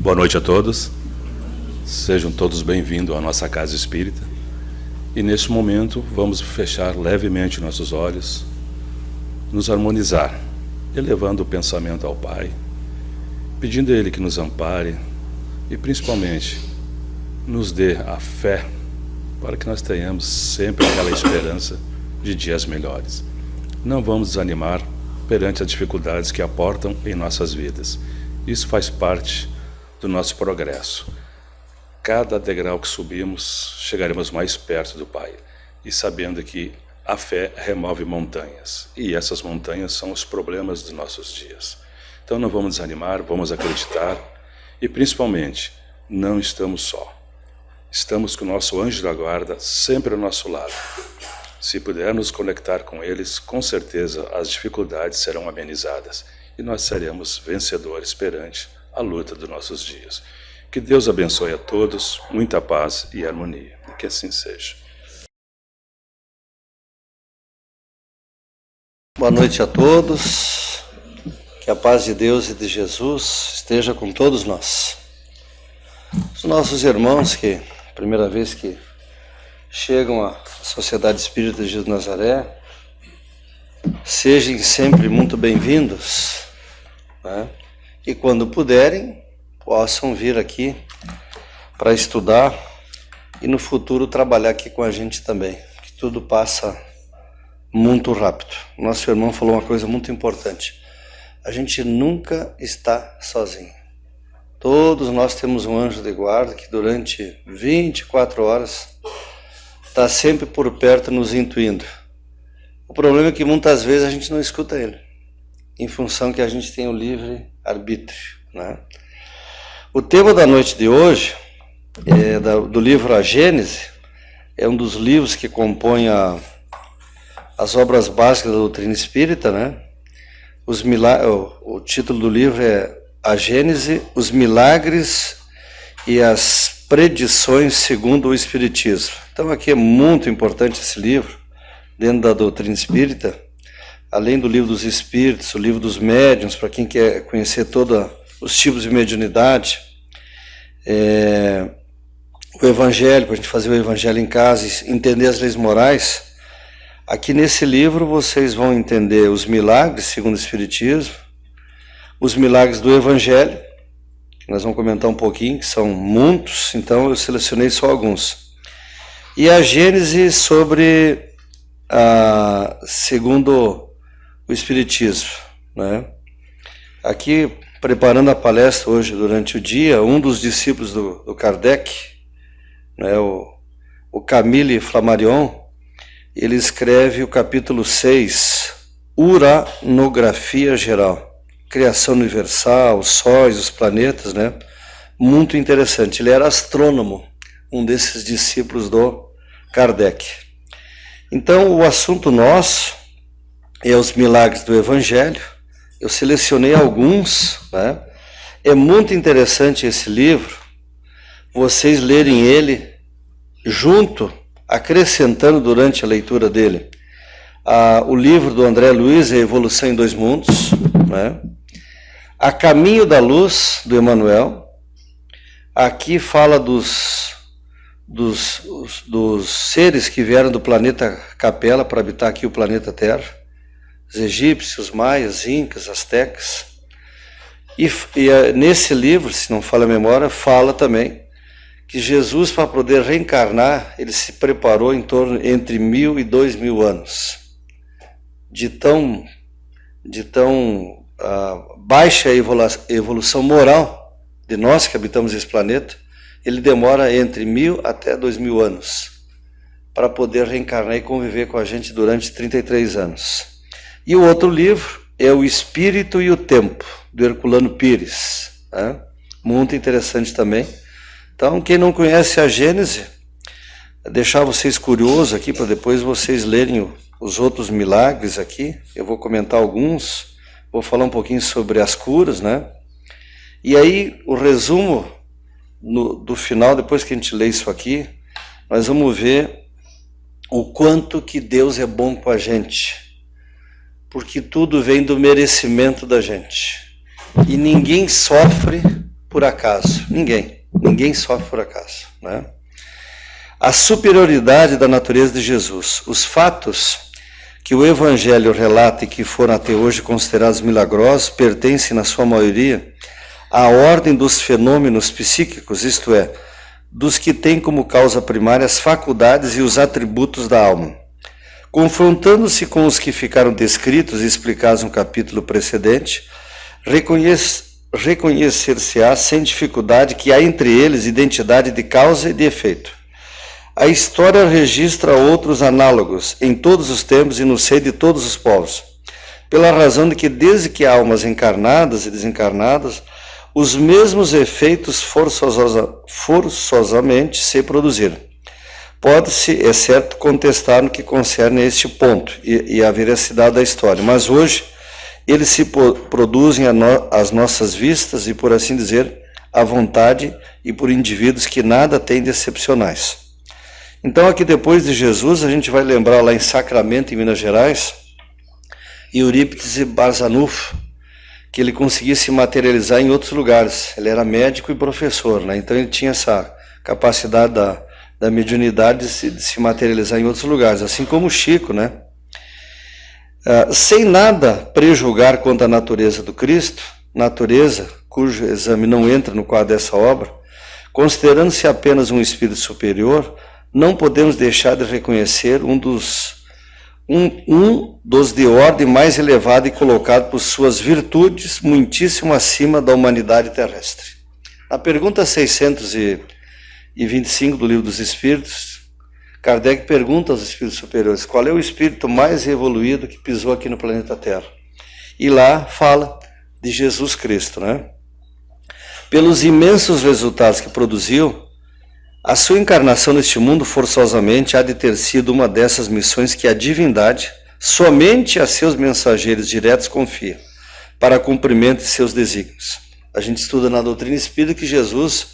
Boa noite a todos. Sejam todos bem-vindos à nossa casa espírita. E neste momento vamos fechar levemente nossos olhos, nos harmonizar, elevando o pensamento ao Pai, pedindo a Ele que nos ampare e principalmente nos dê a fé para que nós tenhamos sempre aquela esperança de dias melhores. Não vamos desanimar perante as dificuldades que aportam em nossas vidas. Isso faz parte do nosso progresso. Cada degrau que subimos, chegaremos mais perto do Pai. E sabendo que a fé remove montanhas. E essas montanhas são os problemas dos nossos dias. Então não vamos desanimar, vamos acreditar. E principalmente, não estamos só. Estamos com o nosso anjo da guarda sempre ao nosso lado. Se pudermos conectar com eles, com certeza as dificuldades serão amenizadas. E nós seremos vencedores perante a luta dos nossos dias. Que Deus abençoe a todos, muita paz e harmonia. E que assim seja. Boa noite a todos. Que a paz de Deus e de Jesus esteja com todos nós. Os nossos irmãos que, primeira vez que chegam à Sociedade Espírita de Jesus de Nazaré, sejam sempre muito bem-vindos, né? E quando puderem, possam vir aqui para estudar e no futuro trabalhar aqui com a gente também, que tudo passa muito rápido. Nosso irmão falou uma coisa muito importante: a gente nunca está sozinho. Todos nós temos um anjo de guarda que durante 24 horas está sempre por perto nos intuindo. O problema é que muitas vezes a gente não escuta ele, em função que a gente tem o livre arbítrio, né? O tema da noite de hoje é do livro A Gênese, é um dos livros que compõem as obras básicas da doutrina espírita, né? O título do livro é A Gênese, os milagres e as predições segundo o Espiritismo. Então aqui é muito importante esse livro, dentro da doutrina espírita, além do livro dos espíritos, o livro dos médiuns, para quem quer conhecer todos os tipos de mediunidade, o Evangelho, para a gente fazer o Evangelho em casa e entender as leis morais. Aqui nesse livro vocês vão entender os milagres segundo o Espiritismo, os milagres do Evangelho, que nós vamos comentar um pouquinho, que são muitos, então eu selecionei só alguns. E a Gênese sobre segundo o Espiritismo, né? Aqui, preparando a palestra hoje durante o dia, um dos discípulos do Kardec, né, o Camille Flammarion, ele escreve o capítulo 6, Uranografia Geral, Criação Universal, os sóis, os planetas, né? Muito interessante. Ele era astrônomo, um desses discípulos do Kardec. Então, o assunto nosso é os milagres do Evangelho. Eu selecionei alguns, né? É muito interessante esse livro, vocês lerem ele junto, acrescentando durante a leitura dele. O livro do André Luiz, A Evolução em Dois Mundos, né? A Caminho da Luz, do Emmanuel. Aqui fala dos seres que vieram do planeta Capela para habitar aqui o planeta Terra. Os egípcios, maias, incas, astecas. E nesse livro, se não falha a memória, fala também que Jesus, para poder reencarnar, ele se preparou em torno entre 1000 e 2000 anos. De tão baixa evolução moral de nós que habitamos esse planeta, ele demora entre 1000 até 2000 anos para poder reencarnar e conviver com a gente durante 33 anos. E o outro livro é O Espírito e o Tempo, do Herculano Pires, né? Muito interessante também. Então, quem não conhece a Gênese, deixar vocês curiosos aqui para depois vocês lerem os outros milagres aqui. Eu vou comentar alguns, vou falar um pouquinho sobre as curas, né? E aí, o resumo do final, depois que a gente lê isso aqui, nós vamos ver o quanto que Deus é bom com a gente, porque tudo vem do merecimento da gente. E ninguém sofre por acaso. Ninguém sofre por acaso, né? A superioridade da natureza de Jesus. Os fatos que o Evangelho relata e que foram até hoje considerados milagrosos pertencem, na sua maioria, à ordem dos fenômenos psíquicos, isto é, dos que têm como causa primária as faculdades e os atributos da alma. Confrontando-se com os que ficaram descritos e explicados no capítulo precedente, reconhecer-se-á sem dificuldade que há entre eles identidade de causa e de efeito. A história registra outros análogos em todos os tempos e no seio de todos os povos, pela razão de que desde que há almas encarnadas e desencarnadas, os mesmos efeitos forçosamente se produziram. Pode-se, é certo, contestar no que concerne a este ponto e a veracidade da história, mas hoje eles se produzem às nossas vistas e, por assim dizer, à vontade e por indivíduos que nada têm de excepcionais. Então, aqui depois de Jesus, a gente vai lembrar lá em Sacramento, em Minas Gerais, Eurípides Barçanufo, que ele conseguia se materializar em outros lugares. Ele era médico e professor, né? Então ele tinha essa capacidade da mediunidade de se materializar em outros lugares, assim como o Chico, né? Sem nada prejulgar quanto à natureza do Cristo, natureza cujo exame não entra no quadro dessa obra, considerando-se apenas um espírito superior, não podemos deixar de reconhecer um dos de ordem mais elevada e colocado por suas virtudes muitíssimo acima da humanidade terrestre. Na pergunta 625 do Livro dos Espíritos, Kardec pergunta aos espíritos superiores qual é o espírito mais evoluído que pisou aqui no planeta Terra. E lá fala de Jesus Cristo, né? Pelos imensos resultados que produziu, a sua encarnação neste mundo forçosamente há de ter sido uma dessas missões que a divindade, somente a seus mensageiros diretos, confia, para cumprimento de seus desígnios. A gente estuda na doutrina espírita que Jesus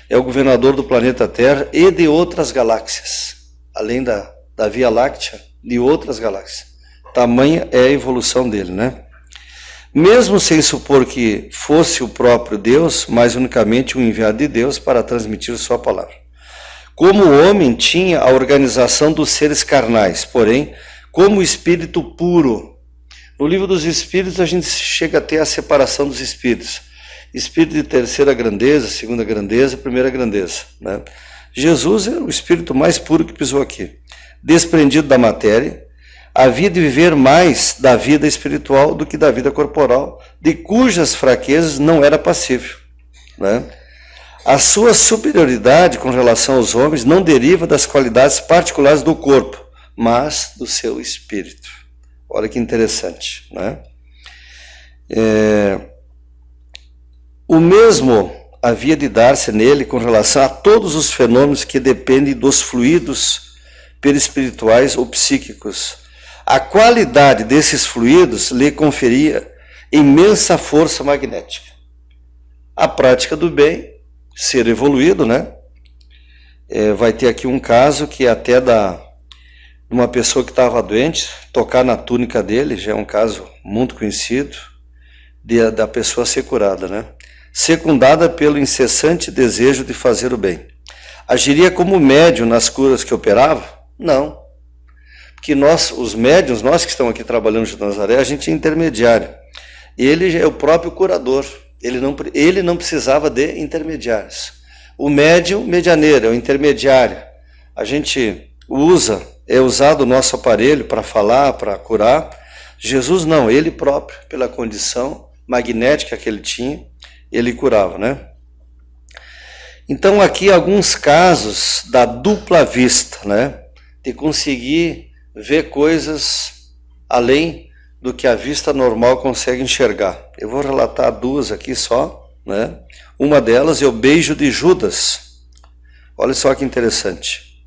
é o governador do planeta Terra e de outras galáxias, além da Via Láctea, de outras galáxias. Tamanha é a evolução dele, né? Mesmo sem supor que fosse o próprio Deus, mas unicamente um enviado de Deus para transmitir sua palavra. Como o homem tinha a organização dos seres carnais, porém, como espírito puro. No Livro dos Espíritos a gente chega a ter a separação dos espíritos. Espírito de terceira grandeza, segunda grandeza, primeira grandeza, né? Jesus é o espírito mais puro que pisou aqui. Desprendido da matéria, havia de viver mais da vida espiritual do que da vida corporal, de cujas fraquezas não era passível, né? A sua superioridade com relação aos homens não deriva das qualidades particulares do corpo, mas do seu espírito. Olha que interessante, né? O mesmo havia de dar-se nele com relação a todos os fenômenos que dependem dos fluidos perispirituais ou psíquicos. A qualidade desses fluidos lhe conferia imensa força magnética. A prática do bem, ser evoluído, né? Vai ter aqui um caso que até uma pessoa que estava doente, tocar na túnica dele, já é um caso muito conhecido, da pessoa ser curada, né? Secundada pelo incessante desejo de fazer o bem. Agiria como médium nas curas que operava? Não. Porque nós, os médiuns, nós que estamos aqui trabalhando de Nazaré, a gente é intermediário. Ele é o próprio curador. Ele não precisava de intermediários. O médium, medianeiro, é o intermediário. A gente é usado o nosso aparelho para falar, para curar. Jesus não, ele próprio, pela condição magnética que ele tinha, ele curava, né? Então aqui alguns casos da dupla vista, né? De conseguir ver coisas além do que a vista normal consegue enxergar. Eu vou relatar duas aqui só, né? Uma delas é o beijo de Judas. Olha só que interessante.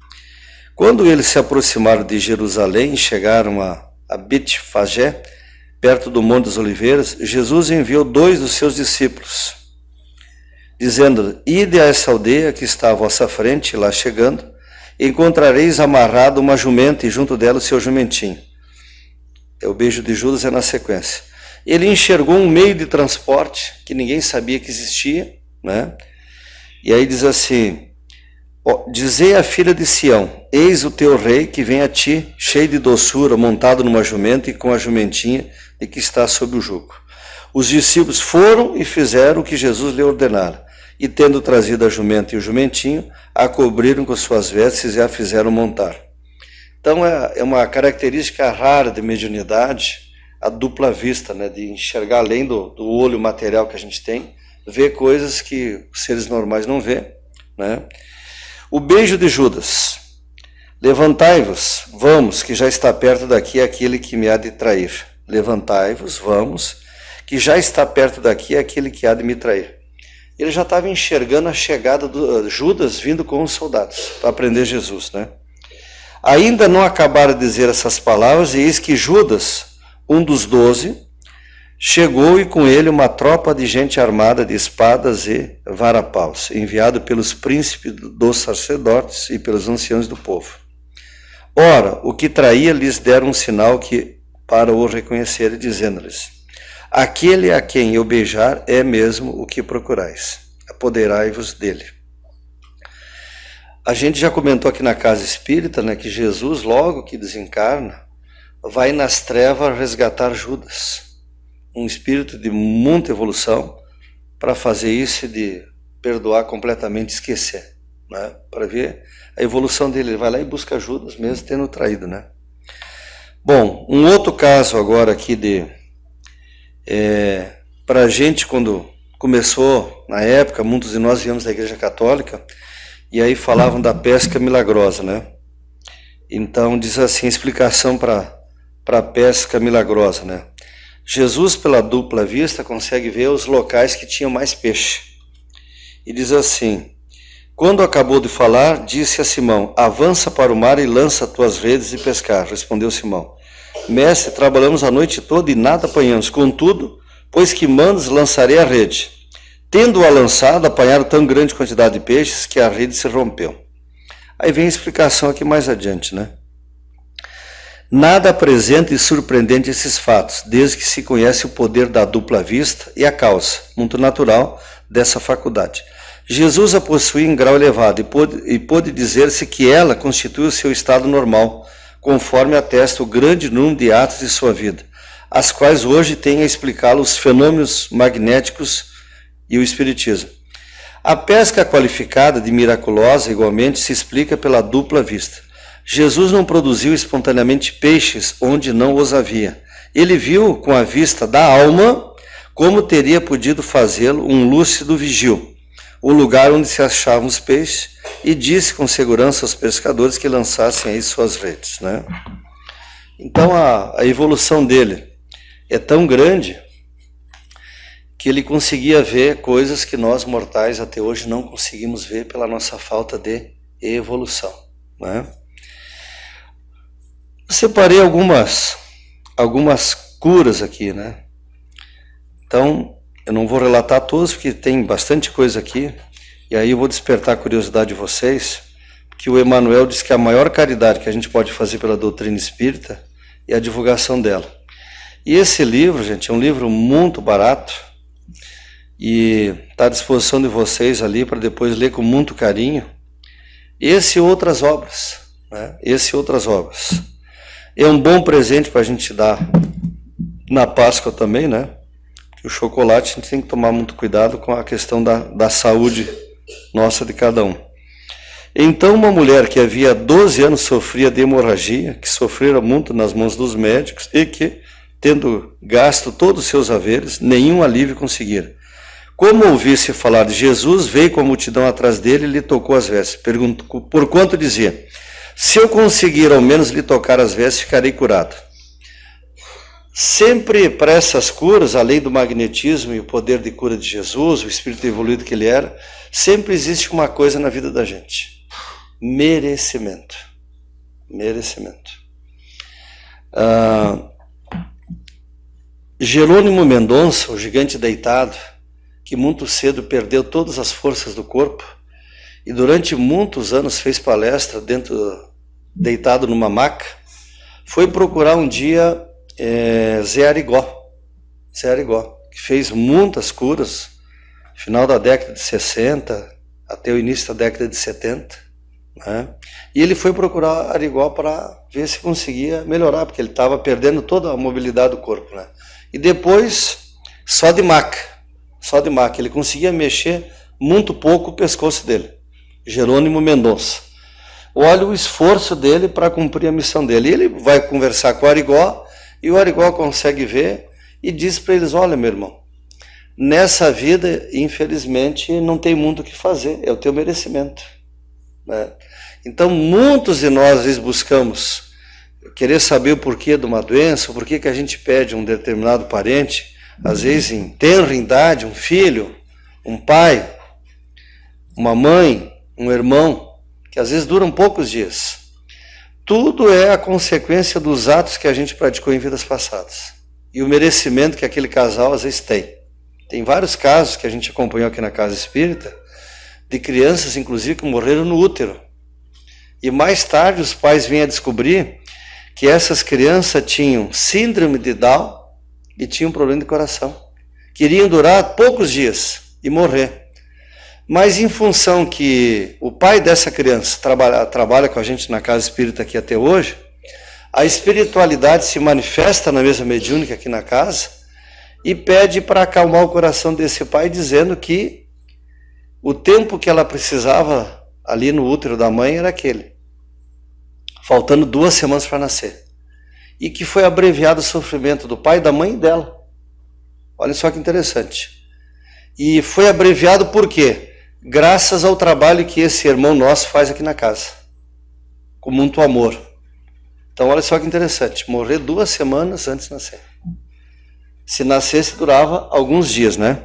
Quando eles se aproximaram de Jerusalém e chegaram a Betfagé, perto do Monte das Oliveiras, Jesus enviou 2 dos seus discípulos, dizendo: ide a essa aldeia que está à vossa frente, lá chegando, encontrareis amarrado uma jumenta e junto dela o seu jumentinho. O beijo de Judas é na sequência. ele enxergou um meio de transporte que ninguém sabia que existia, né? E aí diz assim: dizei à filha de Sião, eis o teu rei que vem a ti, cheio de doçura, montado numa jumenta e com a jumentinha de que está sob o jugo. Os discípulos foram e fizeram o que Jesus lhe ordenara, e tendo trazido a jumenta e o jumentinho, a cobriram com suas vestes e a fizeram montar. Então é uma característica rara de mediunidade, a dupla vista, né, de enxergar além do olho material que a gente tem, ver coisas que os seres normais não vê, né? O beijo de Judas: levantai-vos, vamos, que já está perto daqui aquele que me há de trair. Levantai-vos, vamos, que já está perto daqui aquele que há de me trair. Ele já estava enxergando a chegada de Judas vindo com os soldados para prender Jesus, né? Ainda não acabaram de dizer essas palavras, e eis que Judas, um dos 12, chegou, e com ele uma tropa de gente armada de espadas e varapaus, enviado pelos príncipes dos sacerdotes e pelos anciãos do povo. Ora, o que traía lhes deram um sinal para o reconhecerem, dizendo-lhes: aquele a quem eu beijar é mesmo o que procurais, apoderai-vos dele. A gente já comentou aqui na Casa Espírita, né, que Jesus, logo que desencarna, vai nas trevas resgatar Judas, um espírito de muita evolução, para fazer isso, de perdoar completamente, esquecer, né? Para ver a evolução dele. Ele vai lá e busca Judas, mesmo tendo traído, né? Bom, um outro caso agora aqui para a gente, quando começou, na época, muitos de nós viemos da Igreja Católica, e aí falavam da pesca milagrosa, né? Então diz assim, explicação para a pesca milagrosa, né? Jesus, pela dupla vista, consegue ver os locais que tinham mais peixe. E diz assim: quando acabou de falar, disse a Simão: avança para o mar e lança tuas redes de pescar. Respondeu Simão: mestre, trabalhamos a noite toda e nada apanhamos. Contudo, pois que mandas, lançarei a rede. Tendo-a lançado, apanharam tão grande quantidade de peixes que a rede se rompeu. Aí vem a explicação aqui mais adiante, né? Nada apresenta e surpreendente esses fatos, desde que se conhece o poder da dupla vista e a causa, muito natural, dessa faculdade. Jesus a possuía em grau elevado e pôde dizer-se que ela constitui o seu estado normal, conforme atesta o grande número de atos de sua vida, as quais hoje têm a explicá-lo os fenômenos magnéticos e o espiritismo. A pesca qualificada de miraculosa, igualmente, se explica pela dupla vista. Jesus não produziu espontaneamente peixes onde não os havia. Ele viu com a vista da alma como teria podido fazê-lo um lúcido vigil, o lugar onde se achavam os peixes, e disse com segurança aos pescadores que lançassem aí suas redes, né? Então a evolução dele é tão grande que ele conseguia ver coisas que nós mortais até hoje não conseguimos ver pela nossa falta de evolução, né? Eu separei algumas curas aqui, né? Então, eu não vou relatar todas, porque tem bastante coisa aqui, e aí eu vou despertar a curiosidade de vocês, que o Emmanuel diz que a maior caridade que a gente pode fazer pela doutrina espírita é a divulgação dela. E esse livro, gente, é um livro muito barato, e está à disposição de vocês ali para depois ler com muito carinho. Esse e outras obras, né? Esse e outras obras. É um bom presente para a gente dar na Páscoa também, né? O chocolate, a gente tem que tomar muito cuidado com a questão da saúde nossa de cada um. Então, uma mulher que havia 12 anos sofria de hemorragia, que sofrera muito nas mãos dos médicos e que, tendo gasto todos os seus haveres, nenhum alívio conseguira. Como ouvisse falar de Jesus, veio com a multidão atrás dele e lhe tocou as vestes. Perguntou por quanto dizia: se eu conseguir ao menos lhe tocar as vestes, ficarei curado. Sempre para essas curas, além do magnetismo e o poder de cura de Jesus, o espírito evoluído que ele era, sempre existe uma coisa na vida da gente: merecimento. Merecimento. Jerônimo Mendonça, o gigante deitado, que muito cedo perdeu todas as forças do corpo e durante muitos anos fez palestra deitado numa maca, foi procurar um dia Zé Arigó. Zé Arigó, que fez muitas curas, final da década de 60 até o início da década de 70, né? E ele foi procurar Arigó para ver se conseguia melhorar, porque ele estava perdendo toda a mobilidade do corpo, né? E depois, só de maca, ele conseguia mexer muito pouco o pescoço dele. Jerônimo Mendonça. Olha o esforço dele para cumprir a missão dele. Ele vai conversar com o Arigó, e o Arigó consegue ver e diz para eles: olha, meu irmão, nessa vida, infelizmente, não tem muito o que fazer, é o teu merecimento, né? Então, muitos de nós, às vezes, buscamos querer saber o porquê de uma doença, o porquê que a gente pede um determinado parente, às vezes em tenra idade, um filho, um pai, uma mãe, um irmão, que às vezes duram poucos dias. Tudo é a consequência dos atos que a gente praticou em vidas passadas. E o merecimento que aquele casal às vezes tem. Tem vários casos que a gente acompanhou aqui na Casa Espírita, de crianças, inclusive, que morreram no útero. E mais tarde os pais vêm a descobrir que essas crianças tinham síndrome de Down e tinham problema de coração. Queriam durar poucos dias e morrer. Mas em função que o pai dessa criança trabalha com a gente na Casa Espírita aqui até hoje, a espiritualidade se manifesta na mesa mediúnica aqui na casa e pede para acalmar o coração desse pai, dizendo que o tempo que ela precisava ali no útero da mãe era aquele, faltando 2 semanas para nascer. E que foi abreviado o sofrimento do pai, da mãe e dela. Olha só que interessante. E foi abreviado por quê? Graças ao trabalho que esse irmão nosso faz aqui na casa, com muito amor. Então olha só que interessante, morrer 2 semanas antes de nascer. Se nascesse, durava alguns dias, né?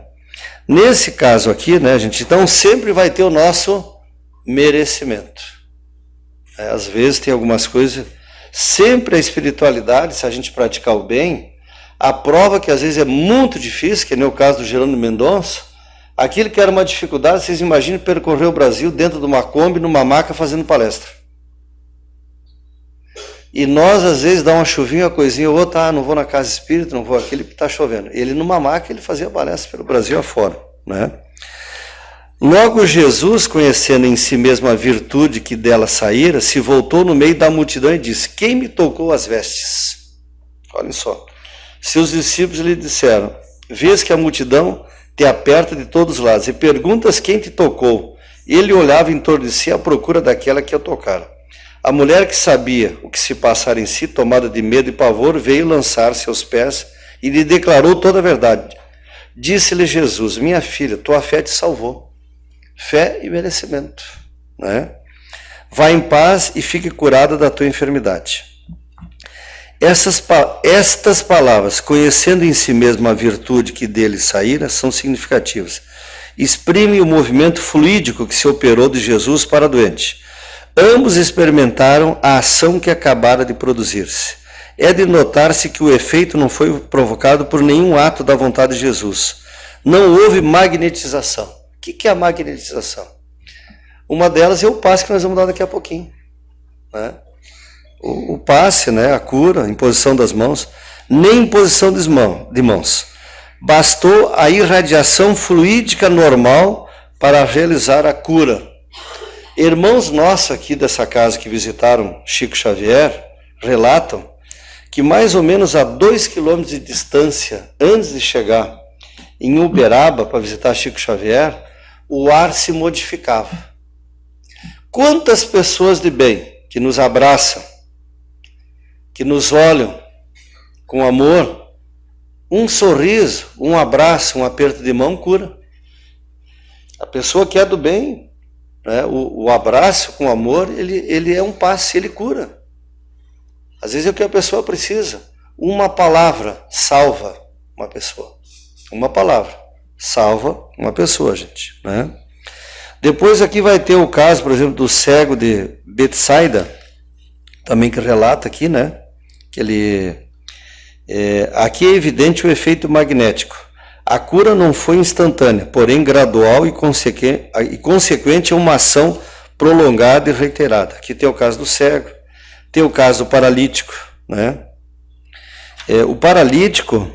Nesse caso aqui, né, gente, então sempre vai ter o nosso merecimento. Às vezes tem algumas coisas, sempre a espiritualidade, se a gente praticar o bem, a prova que às vezes é muito difícil, que é o caso do Jerônimo Mendonça, aquilo que era uma dificuldade, vocês imaginem percorrer o Brasil dentro de uma Kombi, numa maca, fazendo palestra. E nós, às vezes, dá uma chuvinha, uma coisinha, ou outra, não vou na Casa Espírita, não vou aquele porque está chovendo. Ele, numa maca, ele fazia palestra pelo Brasil afora, né? Logo, Jesus, conhecendo em si mesmo a virtude que dela saíra, se voltou no meio da multidão e disse: quem me tocou as vestes? Olhem só. Seus discípulos lhe disseram: vês que a multidão te aperta de todos os lados e perguntas quem te tocou. Ele olhava em torno de si à procura daquela que o tocara. A mulher, que sabia o que se passara em si, tomada de medo e pavor, veio lançar-se aos pés e lhe declarou toda a verdade. Disse-lhe Jesus: minha filha, tua fé te salvou. Fé e merecimento, né? Vá em paz e fique curada da tua enfermidade. Estas palavras, conhecendo em si mesmo a virtude que dele saíra, são significativas. Exprimem o movimento fluídico que se operou de Jesus para a doente. Ambos experimentaram a ação que acabara de produzir-se. É de notar-se que o efeito não foi provocado por nenhum ato da vontade de Jesus. Não houve magnetização. O que é a magnetização? Uma delas é o passe que nós vamos dar daqui a pouquinho, né? O passe, né? A cura, a imposição das mãos, nem imposição de mãos. Bastou a irradiação fluídica normal para realizar a cura. Irmãos nossos aqui dessa casa que visitaram Chico Xavier relatam que mais ou menos a 2 quilômetros de distância, antes de chegar em Uberaba para visitar Chico Xavier, o ar se modificava. Quantas pessoas de bem que nos abraçam, que nos olham com amor, um sorriso, um abraço, um aperto de mão cura. A pessoa que é do bem, né, o abraço com amor, ele é um passe, ele cura. Às vezes é o que a pessoa precisa. Uma palavra salva uma pessoa. Uma palavra salva uma pessoa, gente, né? Depois aqui vai ter o caso, por exemplo, do cego de Betsaida, também que relata aqui, né? Que aqui é evidente o efeito magnético. A cura não foi instantânea, porém gradual e consequente a uma ação prolongada e reiterada. Aqui tem o caso do cego, tem o caso do paralítico, né? O paralítico,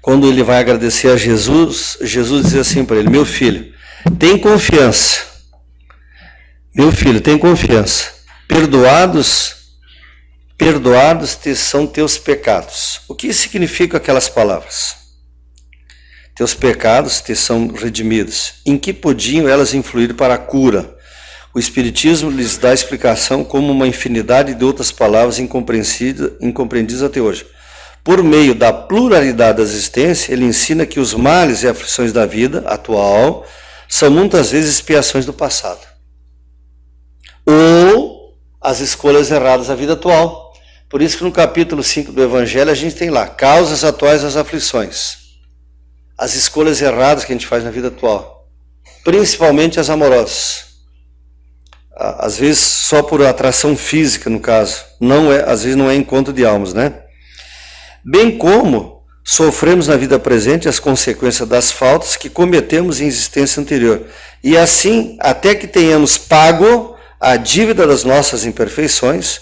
quando ele vai agradecer a Jesus, Jesus diz assim para ele: meu filho, tem confiança. Meu filho, tem confiança. Perdoados te são teus pecados. O que significam aquelas palavras? Teus pecados te são redimidos. Em que podiam elas influir para a cura? O Espiritismo lhes dá explicação como uma infinidade de outras palavras incompreendidas até hoje. Por meio da pluralidade da existência, ele ensina que os males e aflições da vida atual são muitas vezes expiações do passado. Ou as escolhas erradas da vida atual. Por isso que no capítulo 5 do Evangelho a gente tem lá, causas atuais das aflições. As escolhas erradas que a gente faz na vida atual. Principalmente as amorosas. Às vezes só por atração física, no caso. Às vezes não é encontro de almas, né? Bem como sofremos na vida presente as consequências das faltas que cometemos em existência anterior. E assim, até que tenhamos pago a dívida das nossas imperfeições,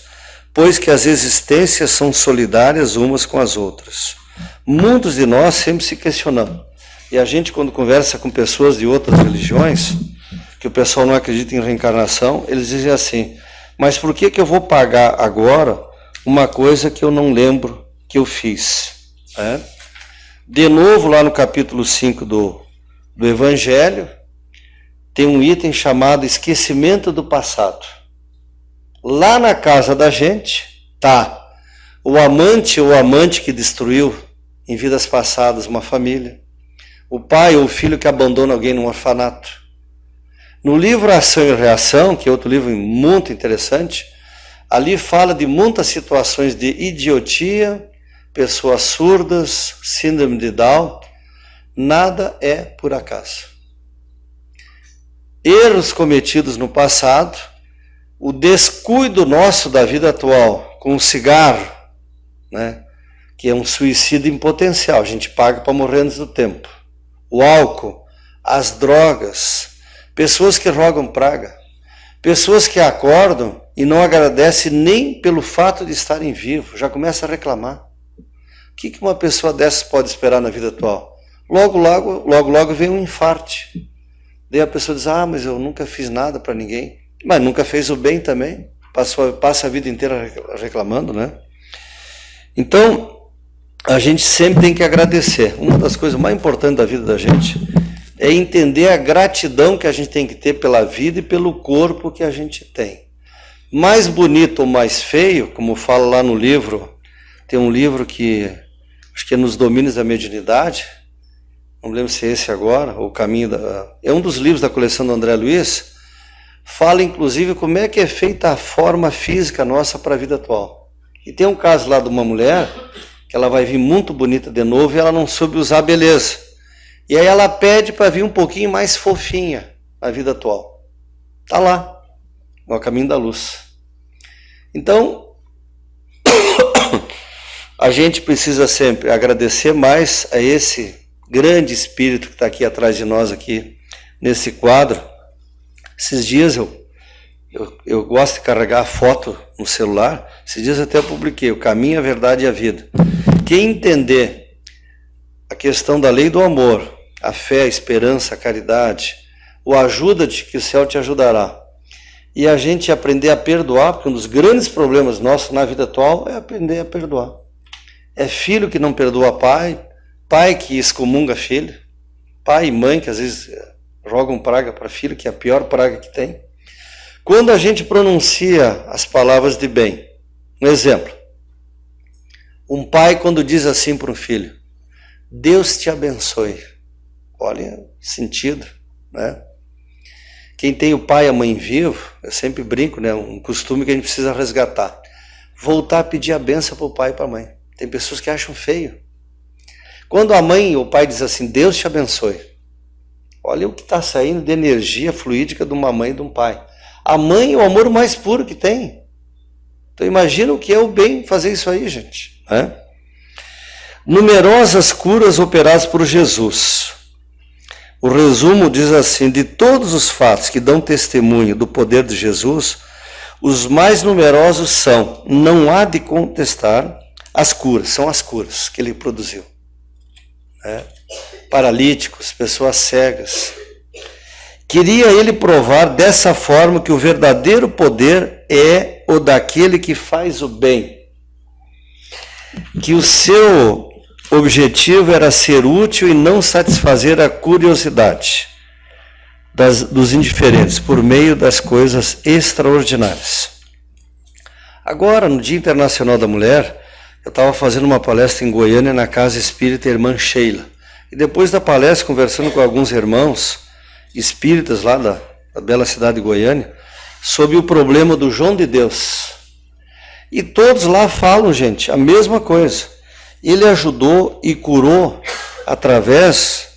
pois que as existências são solidárias umas com as outras. Muitos de nós sempre se questionamos. E a gente, quando conversa com pessoas de outras religiões, que o pessoal não acredita em reencarnação, eles dizem assim: mas por que eu vou pagar agora uma coisa que eu não lembro que eu fiz? De novo, lá no capítulo 5 do Evangelho, tem um item chamado esquecimento do passado. Lá na casa da gente tá o amante ou amante que destruiu em vidas passadas uma família, o pai ou o filho que abandona alguém num orfanato. No livro Ação e Reação, que é outro livro muito interessante, ali fala de muitas situações de idiotia, pessoas surdas, síndrome de Down. Nada é por acaso. Erros cometidos no passado, o descuido nosso da vida atual com o cigarro, né, que é um suicídio em potencial, a gente paga para morrer antes do tempo. O álcool, as drogas, pessoas que rogam praga, pessoas que acordam e não agradecem nem pelo fato de estarem vivos, já começa a reclamar. O que uma pessoa dessas pode esperar na vida atual? Logo vem um infarte. Daí a pessoa diz: mas eu nunca fiz nada para ninguém. Mas nunca fez o bem também. Passa a vida inteira reclamando, né? Então, a gente sempre tem que agradecer. Uma das coisas mais importantes da vida da gente é entender a gratidão que a gente tem que ter pela vida e pelo corpo que a gente tem. Mais bonito ou mais feio, como fala lá no livro, tem um livro que acho que é Nos Domínios da Mediunidade, não lembro se é esse agora, ou é um dos livros da coleção do André Luiz, fala inclusive como é que é feita a forma física nossa para a vida atual. E tem um caso lá de uma mulher, que ela vai vir muito bonita de novo e ela não soube usar beleza. E aí ela pede para vir um pouquinho mais fofinha na vida atual. Está lá, no caminho da luz. Então, a gente precisa sempre agradecer mais a esse grande espírito que está aqui atrás de nós, aqui nesse quadro. Esses dias eu gosto de carregar a foto no celular. Esses dias até eu publiquei: o caminho, a verdade e a vida. Quem entender a questão da lei do amor, a fé, a esperança, a caridade, o ajuda-te que o céu te ajudará, e a gente aprender a perdoar, porque um dos grandes problemas nossos na vida atual é aprender a perdoar. É filho que não perdoa pai, pai que excomunga filho, pai e mãe que às vezes jogam praga para filho, que é a pior praga que tem. Quando a gente pronuncia as palavras de bem, um exemplo, um pai quando diz assim para um filho: Deus te abençoe. Olha, sentido, né? Quem tem o pai e a mãe vivo, eu sempre brinco, né? Um costume que a gente precisa resgatar. Voltar a pedir a benção para o pai e para a mãe. Tem pessoas que acham feio. Quando a mãe ou o pai diz assim: Deus te abençoe. Olha o que está saindo de energia fluídica de uma mãe e de um pai. A mãe é o amor mais puro que tem. Então imagina o que é o bem fazer isso aí, gente, né? Numerosas curas operadas por Jesus. O resumo diz assim: de todos os fatos que dão testemunho do poder de Jesus, os mais numerosos são, não há de contestar, as curas. São as curas que ele produziu. né? Paralíticos, pessoas cegas. Queria ele provar dessa forma que o verdadeiro poder é o daquele que faz o bem. Que o seu objetivo era ser útil e não satisfazer a curiosidade dos indiferentes por meio das coisas extraordinárias. Agora, no Dia Internacional da Mulher, eu estava fazendo uma palestra em Goiânia na Casa Espírita Irmã Sheila. E depois da palestra, conversando com alguns irmãos espíritas lá da bela cidade de Goiânia, sobre o problema do João de Deus. E todos lá falam, gente, a mesma coisa. Ele ajudou e curou, através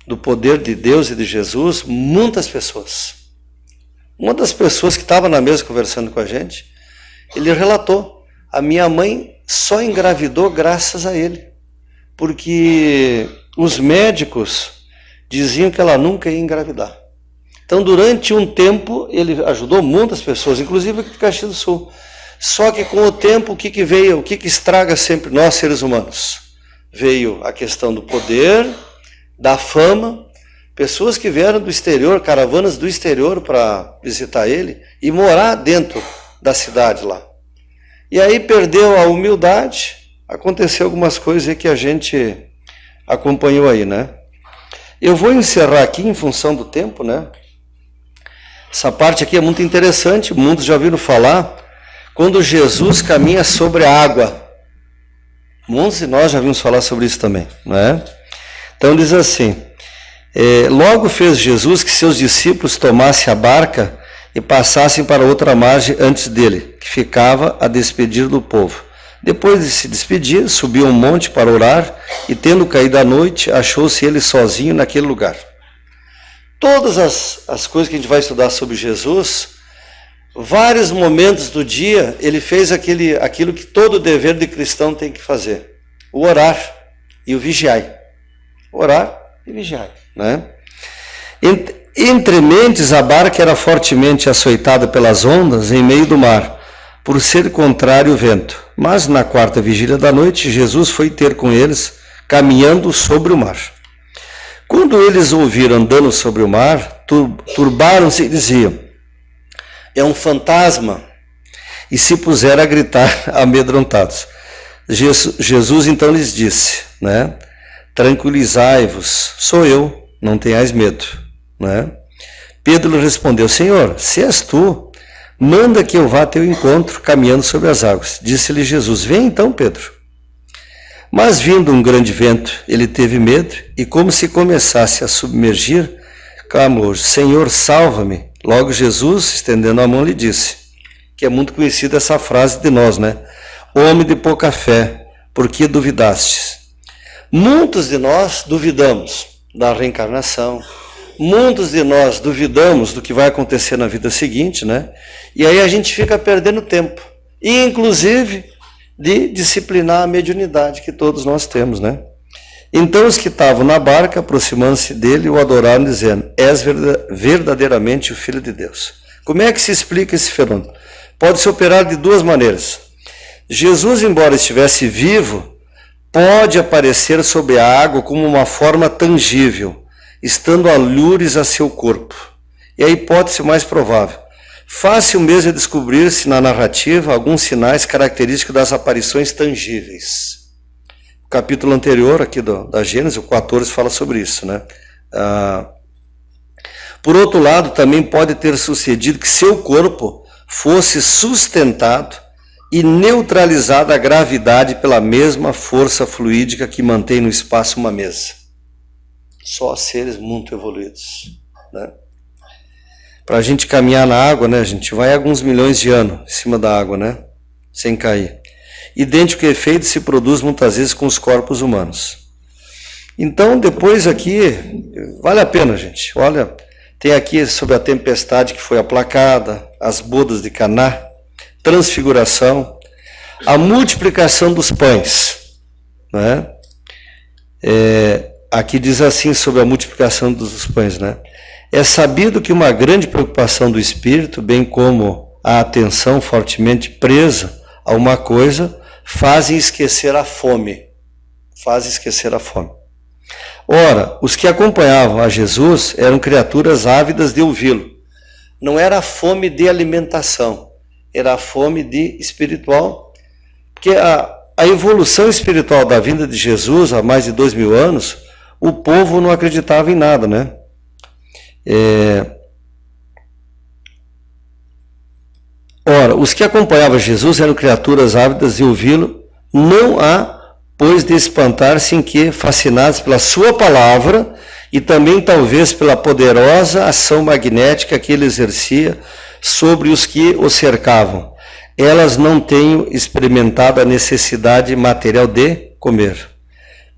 do poder de Deus e de Jesus, muitas pessoas. Uma das pessoas que estava na mesa conversando com a gente, ele relatou: a minha mãe só engravidou graças a ele, porque os médicos diziam que ela nunca ia engravidar. Então, durante um tempo, ele ajudou muitas pessoas, inclusive aqui de Caxias do Sul. Só que com o tempo, o que veio? O que estraga sempre nós, seres humanos? Veio a questão do poder, da fama, pessoas que vieram do exterior, caravanas do exterior para visitar ele e morar dentro da cidade lá. E aí perdeu a humildade, aconteceu algumas coisas aí que a gente acompanhou aí, né? Eu vou encerrar aqui em função do tempo, né? Essa parte aqui é muito interessante, muitos já ouviram falar, quando Jesus caminha sobre a água. Muitos de nós já vimos falar sobre isso também, né? Então diz assim: logo fez Jesus que seus discípulos tomassem a barca e passassem para outra margem antes dele, que ficava a despedir do povo. Depois de se despedir, subiu um monte para orar, e tendo caído a noite, achou-se ele sozinho naquele lugar. Todas as coisas que a gente vai estudar sobre Jesus, vários momentos do dia, ele fez aquilo que todo dever de cristão tem que fazer: o orar e o vigiar. Orar e vigiar, né? Entre mentes, a barca era fortemente açoitada pelas ondas em meio do mar, por ser contrário o vento. Mas na quarta vigília da noite, Jesus foi ter com eles, caminhando sobre o mar. Quando eles o ouviram andando sobre o mar, turbaram-se e diziam: é um fantasma, e se puseram a gritar amedrontados. Jesus então lhes disse, né? Tranquilizai-vos, sou eu, não tenhais medo, né? Pedro lhe respondeu: Senhor, se és tu, manda que eu vá a teu encontro, caminhando sobre as águas. Disse-lhe Jesus: vem então, Pedro. Mas vindo um grande vento, ele teve medo, e como se começasse a submergir, clamou: Senhor, salva-me. Logo Jesus, estendendo a mão, lhe disse, que é muito conhecida essa frase de nós, né? Homem de pouca fé, por que duvidastes? Muitos de nós duvidamos da reencarnação, muitos de nós duvidamos do que vai acontecer na vida seguinte, né? E aí a gente fica perdendo tempo, e inclusive de disciplinar a mediunidade que todos nós temos, né? Então os que estavam na barca, aproximando-se dele, o adoraram, dizendo: és verdadeiramente o Filho de Deus. Como é que se explica esse fenômeno? Pode se operar de duas maneiras. Jesus, embora estivesse vivo, pode aparecer sobre a água como uma forma tangível, estando alures a seu corpo. E a hipótese mais provável. Fácil mesmo é descobrir-se na narrativa alguns sinais característicos das aparições tangíveis. O capítulo anterior aqui da Gênesis, o 14, fala sobre isso, né? Por outro lado, também pode ter sucedido que seu corpo fosse sustentado e neutralizada a gravidade pela mesma força fluídica que mantém no espaço uma mesa. Só seres muito evoluídos, né? Para a gente caminhar na água, né, a gente vai alguns milhões de anos em cima da água, né, sem cair. Idêntico efeito se produz muitas vezes com os corpos humanos. Então, depois aqui, vale a pena, gente. Olha, tem aqui sobre a tempestade que foi aplacada, as bodas de Caná, transfiguração, a multiplicação dos pães, né? Aqui diz assim sobre a multiplicação dos pães, né? É sabido que uma grande preocupação do espírito, bem como a atenção fortemente presa a uma coisa, fazem esquecer a fome. Fazem esquecer a fome. Ora, os que acompanhavam a Jesus eram criaturas ávidas de ouvi-lo. Não era a fome de alimentação, era a fome de espiritual. Porque a evolução espiritual da vinda de Jesus há mais de 2000 anos, o povo não acreditava em nada, né? Ora, os que acompanhavam Jesus eram criaturas ávidas de ouvi-lo, não há, pois, de espantar-se em que, fascinados pela sua palavra e também talvez pela poderosa ação magnética que ele exercia sobre os que o cercavam, elas não tenham experimentado a necessidade material de comer.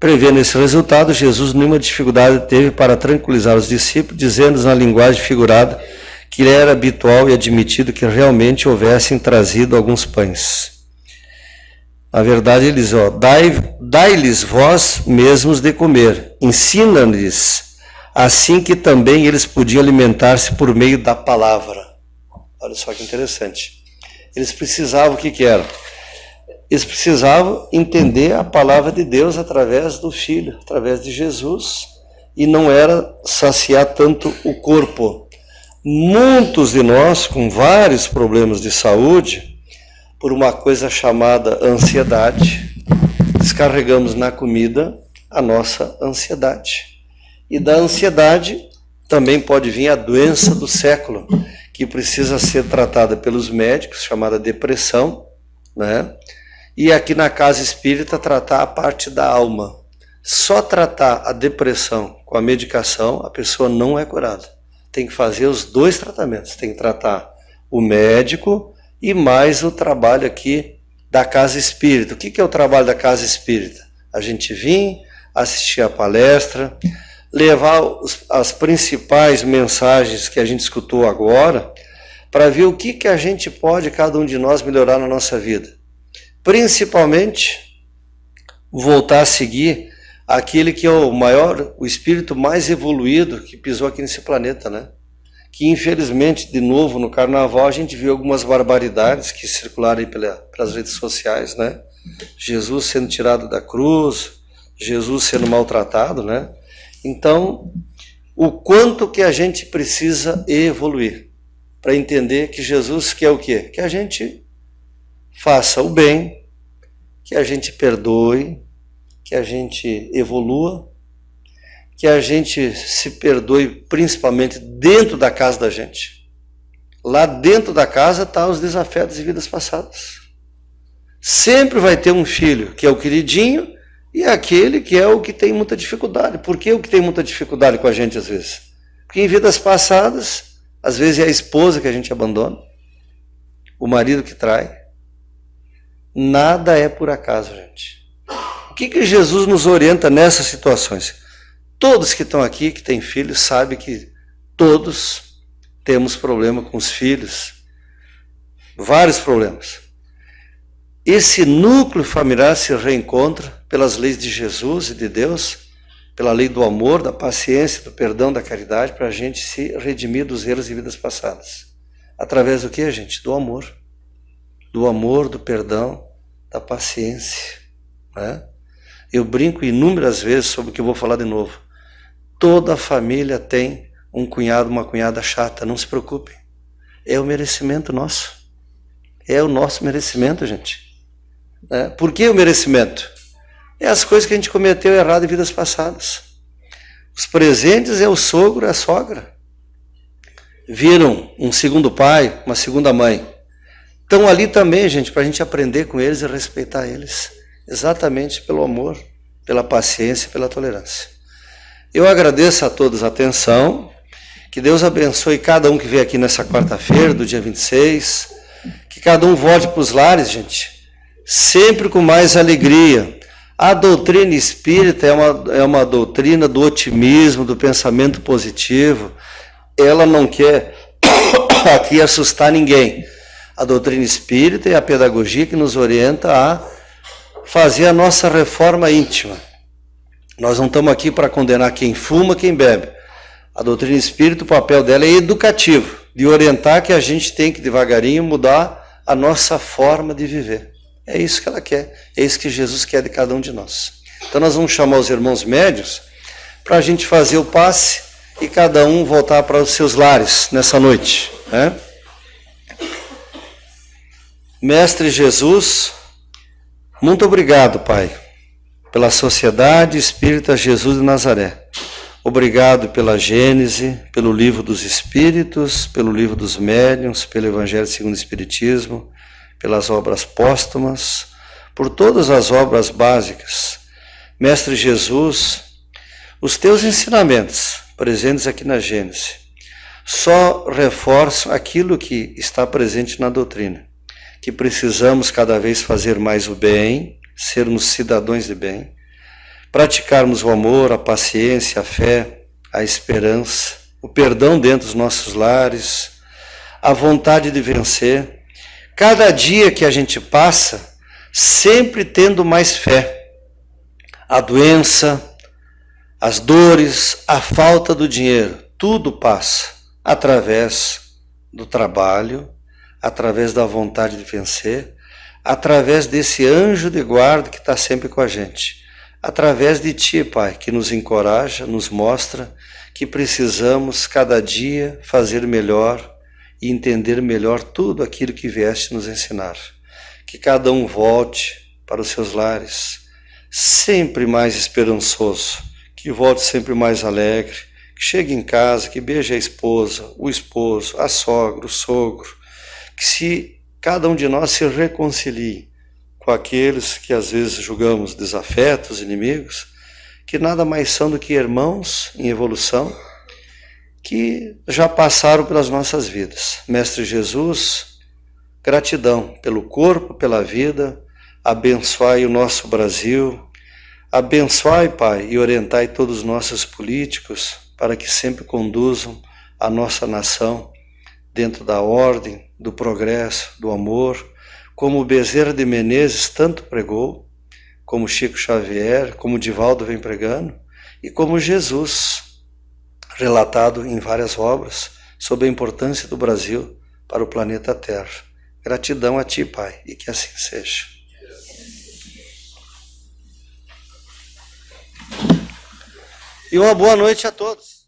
Prevendo esse resultado, Jesus nenhuma dificuldade teve para tranquilizar os discípulos, dizendo-nos na linguagem figurada que era habitual e admitido que realmente houvessem trazido alguns pães. Na verdade, ele diz, dai-lhes vós mesmos de comer, ensina-lhes, assim que também eles podiam alimentar-se por meio da palavra. Olha só que interessante. Eles precisavam, o que era? Eles precisavam entender a palavra de Deus através do Filho, através de Jesus, e não era saciar tanto o corpo. Muitos de nós, com vários problemas de saúde, por uma coisa chamada ansiedade, descarregamos na comida a nossa ansiedade. E da ansiedade também pode vir a doença do século, que precisa ser tratada pelos médicos, chamada depressão, né? E aqui na casa espírita tratar a parte da alma. Só tratar a depressão com a medicação, a pessoa não é curada. Tem que fazer os dois tratamentos. Tem que tratar o médico e mais o trabalho aqui da casa espírita. O que é o trabalho da casa espírita? A gente vir, assistir a palestra, levar as principais mensagens que a gente escutou agora, para ver o que a gente pode, cada um de nós, melhorar na nossa vida. Principalmente, voltar a seguir aquele que é o espírito mais evoluído que pisou aqui nesse planeta, né? Que infelizmente, de novo, no carnaval, a gente viu algumas barbaridades que circularam aí pelas redes sociais, né? Jesus sendo tirado da cruz, Jesus sendo maltratado, né? Então, o quanto que a gente precisa evoluir para entender que Jesus quer o quê? Que a gente faça o bem, que a gente perdoe, que a gente evolua, que a gente se perdoe principalmente dentro da casa da gente. Lá dentro da casa estão os desafetos de vidas passadas. Sempre vai ter um filho que é o queridinho e aquele que é o que tem muita dificuldade. Por que o que tem muita dificuldade com a gente às vezes? Porque em vidas passadas, às vezes é a esposa que a gente abandona, o marido que trai. Nada é por acaso, gente. O que Jesus nos orienta nessas situações? Todos que estão aqui, que têm filhos, sabem que todos temos problema com os filhos. Vários problemas. Esse núcleo familiar se reencontra pelas leis de Jesus e de Deus, pela lei do amor, da paciência, do perdão, da caridade, para a gente se redimir dos erros de vidas passadas. Através do que, gente? Do amor. Do amor, do perdão, da paciência, né? Eu brinco inúmeras vezes sobre o que eu vou falar de novo. Toda família tem um cunhado, uma cunhada chata, não se preocupem. É o merecimento nosso. É o nosso merecimento, gente. Por que o merecimento? É as coisas que a gente cometeu errado em vidas passadas. Os presentes é o sogro e a sogra. Viram um segundo pai, uma segunda mãe. Estão ali também, gente, para a gente aprender com eles e respeitar eles. Exatamente pelo amor, pela paciência e pela tolerância. Eu agradeço a todos a atenção. Que Deus abençoe cada um que veio aqui nessa quarta-feira, do dia 26. Que cada um volte para os lares, gente, sempre com mais alegria. A doutrina espírita é uma doutrina do otimismo, do pensamento positivo. Ela não quer aqui assustar ninguém. A doutrina espírita é a pedagogia que nos orienta a fazer a nossa reforma íntima. Nós não estamos aqui para condenar quem fuma, quem bebe. A doutrina espírita, o papel dela é educativo, de orientar que a gente tem que devagarinho mudar a nossa forma de viver. É isso que ela quer, é isso que Jesus quer de cada um de nós. Então nós vamos chamar os irmãos médios para a gente fazer o passe e cada um voltar para os seus lares nessa noite, né? Mestre Jesus, muito obrigado, Pai, pela Sociedade Espírita Jesus de Nazaré. Obrigado pela Gênese, pelo Livro dos Espíritos, pelo Livro dos Médiuns, pelo Evangelho segundo o Espiritismo, pelas obras póstumas, por todas as obras básicas. Mestre Jesus, os teus ensinamentos presentes aqui na Gênese só reforçam aquilo que está presente na doutrina, que precisamos cada vez fazer mais o bem, sermos cidadãos de bem, praticarmos o amor, a paciência, a fé, a esperança, o perdão dentro dos nossos lares, a vontade de vencer. Cada dia que a gente passa, sempre tendo mais fé. A doença, as dores, a falta do dinheiro, tudo passa através do trabalho, através da vontade de vencer, através desse anjo de guarda que está sempre com a gente. Através de Ti, Pai, que nos encoraja, nos mostra que precisamos cada dia fazer melhor e entender melhor tudo aquilo que vieste nos ensinar. Que cada um volte para os seus lares, sempre mais esperançoso, que volte sempre mais alegre, que chegue em casa, que beije a esposa, o esposo, a sogra, o sogro, que se cada um de nós se reconcilie com aqueles que às vezes julgamos desafetos, inimigos, que nada mais são do que irmãos em evolução, que já passaram pelas nossas vidas. Mestre Jesus, gratidão pelo corpo, pela vida, abençoai o nosso Brasil, abençoai, Pai, e orientai todos os nossos políticos para que sempre conduzam a nossa nação dentro da ordem, do progresso, do amor, como o Bezerra de Menezes tanto pregou, como Chico Xavier, como Divaldo vem pregando, e como Jesus, relatado em várias obras, sobre a importância do Brasil para o planeta Terra. Gratidão a Ti, Pai, e que assim seja. E uma boa noite a todos.